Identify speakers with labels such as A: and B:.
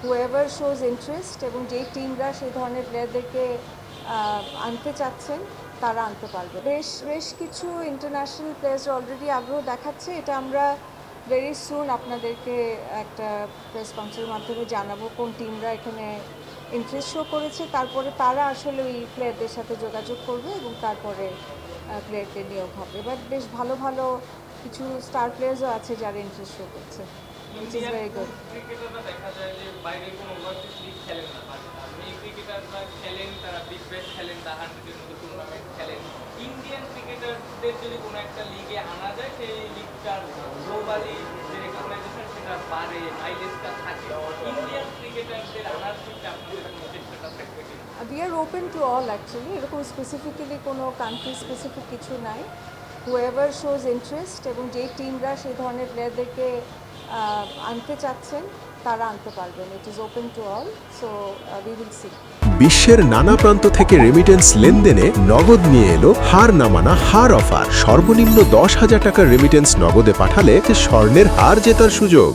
A: whoever shows interest এবং যেই টিমরা সেই ধরনের প্লেয়ারদেরকে আনতে চাচ্ছেন তারা আনতে পারবে। বেশ কিছু ইন্টারন্যাশনাল প্লেয়ার্স অলরেডি আগ্রহ দেখাচ্ছে। এটা আমরা ভেরি সুন আপনাদেরকে একটা প্রেস কনফারেন্সের মাধ্যমে জানাবো কোন টিমরা এখানে ইন্টারেস্ট শো করেছে। তারপরে তারা আসলে ওই প্লেয়ারদের সাথে যোগাযোগ করবে এবং তারপরে প্লেয়ারদের নিয়োগ হবে। বাট বেশ ভালো ভালো কিছু স্টার প্লেয়ার্সও আছে যারা ইন্টারেস্ট শো করছে।
B: ক্রিকেটাররা দেখা যায় যে বাইরে কোনো ওভারসিজ লিগ খেলেন না, এই ক্রিকেটাররা খেলেন, তারা বিগ ব্যাশ খেলেন, তারা 100-এর মতো টুর্নামেন্ট খেলেন। ইন্ডিয়ান ক্রিকেটারদের যদি কোনো একটা লিগে আনা যায়, সেই লিগটার গ্লোবালি যে রেকগনাইজেশন সেটা বাড়ে, মাইলেজটা থাকে। ইন্ডিয়ান ক্রিকেটারদের আনার ক্ষেত্রে আপনাদের কোনো চেষ্টাটা থাকবে কি?
A: We are open to all actually. এরকম স্পেসিফিক্যালি কোনো কান্ট্রি স্পেসিফিক কিছু নাই। whoever shows interest এবং যেই টিমরা সেই ধরনের প্লেয়ারদেরকে আনতে চাচ্ছেন তারা আনতে পারবেন। It is open to all, so we will see.
C: বিশ্বের নানা প্রান্ত থেকে রেমিটেন্স লেনদেনে নগদ নিয়ে এলো হার না মানা হার অফার। সর্বনিম্ন 10,000 টাকার রেমিটেন্স নগদে পাঠালে স্বর্ণের হার জেতার সুযোগ।